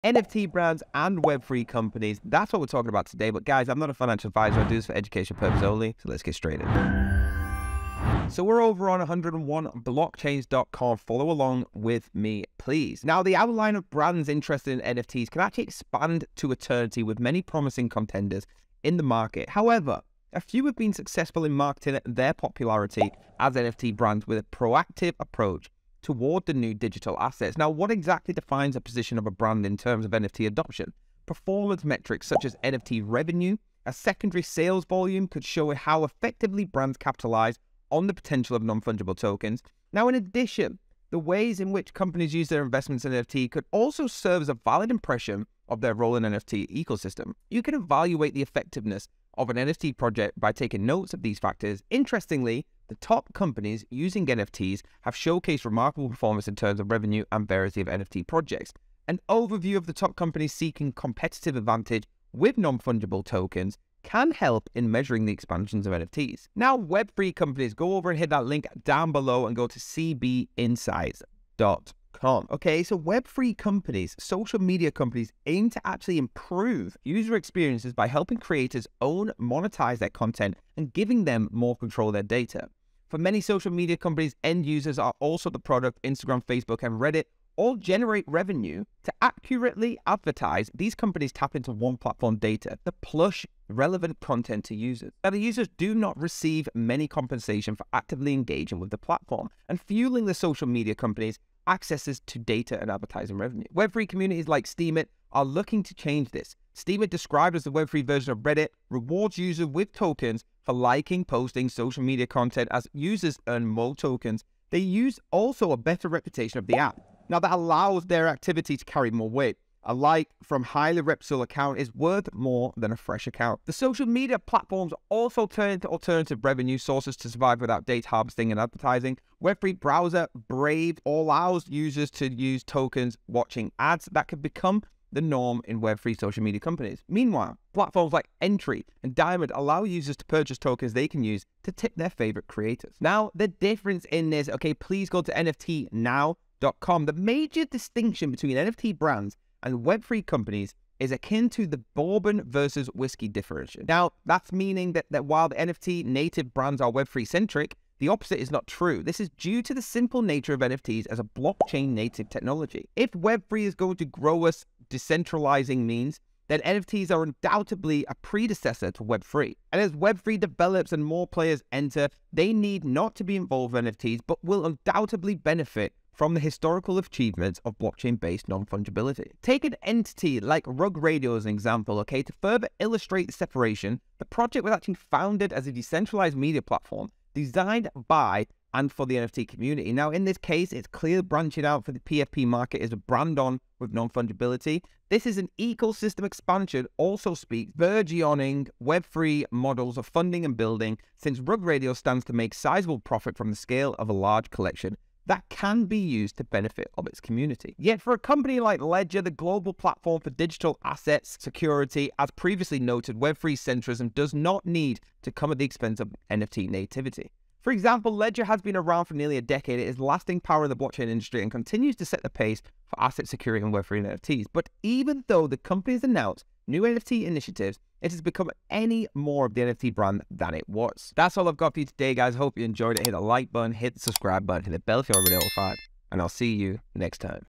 NFT brands and Web3 companies. That's what we're talking about today. But guys, I'm not a financial advisor. I do this for education purposes only. So let's get straight in. So we're over on 101blockchains.com. Follow along with me, please. Now, the outline of brands interested in NFTs can actually expand to eternity with many promising contenders in the market. However, a few have been successful in marketing their popularity as NFT brands with a proactive approach toward the new digital assets. Now, what exactly defines a position of a brand in terms of NFT adoption? Performance metrics such as NFT revenue, a secondary sales volume could show how effectively brands capitalize on the potential of non-fungible tokens. Now, in addition, the ways in which companies use their investments in NFT could also serve as a valid impression of their role in NFT ecosystem. You can evaluate the effectiveness of an NFT project by taking notes of these factors. Interestingly, the top companies using NFTs have showcased remarkable performance in terms of revenue and variety of NFT projects. An overview of the top companies seeking competitive advantage with non-fungible tokens can help in measuring the expansions of NFTs. Now, Web3 companies, go over and hit that link down below and go to cbinsights.com. Okay, so Web3 companies, social media companies, aim to actually improve user experiences by helping creators monetize their content and giving them more control of their data. For many social media companies, end users are also the product. Instagram, Facebook, and Reddit all generate revenue. To accurately advertise, these companies tap into one platform data to push relevant content to users. Now, the users do not receive many compensation for actively engaging with the platform and fueling the social media companies accesses to data and advertising revenue. Web3 communities like Steemit are looking to change this. Steemit, described as the Web3 version of Reddit, rewards users with tokens for liking, posting social media content. As users earn more tokens, they use also a better reputation of the app. Now, that allows their activity to carry more weight. A like from highly reputable account is worth more than a fresh account. The social media platforms also turn into alternative revenue sources to survive without data harvesting and advertising. Web3 browser Brave allows users to use tokens watching ads that could become the norm in Web3 social media companies. Meanwhile, platforms like Entry and Diamond allow users to purchase tokens they can use to tip their favorite creators. Now, the difference in this, okay, please go to NFTnow.com. The major distinction between NFT brands and Web3 companies is akin to the bourbon versus whiskey differentiation. Now, that's meaning that while the NFT native brands are Web3 centric, the opposite is not true. This is due to the simple nature of NFTs as a blockchain native technology. If Web3 is going to grow us decentralizing means, then NFTs are undoubtedly a predecessor to Web3. And as Web3 develops and more players enter, they need not to be involved in NFTs, but will undoubtedly benefit from the historical achievements of blockchain-based non-fungibility. Take an entity like Rug Radio as an example, okay? To further illustrate the separation, the project was actually founded as a decentralized media platform designed by and for the NFT community. Now, in this case, it's clear branching out for the PFP market is a brand on with non-fungibility. This is an ecosystem expansion, also speaks burgeoning Web3 models of funding and building, since Rug Radio stands to make sizable profit from the scale of a large collection that can be used to benefit of its community. Yet for a company like Ledger, the global platform for digital assets security, as previously noted, Web3 centrism does not need to come at the expense of NFT nativity. For example, Ledger has been around for nearly a decade. It is lasting power in the blockchain industry and continues to set the pace for asset security and Web3 NFTs. But even though the company has announced new NFT initiatives, it has become any more of the NFT brand than it was. That's all I've got for you today, guys. Hope you enjoyed it. Hit the like button, hit the subscribe button, hit the bell if you're already notified, and I'll see you next time.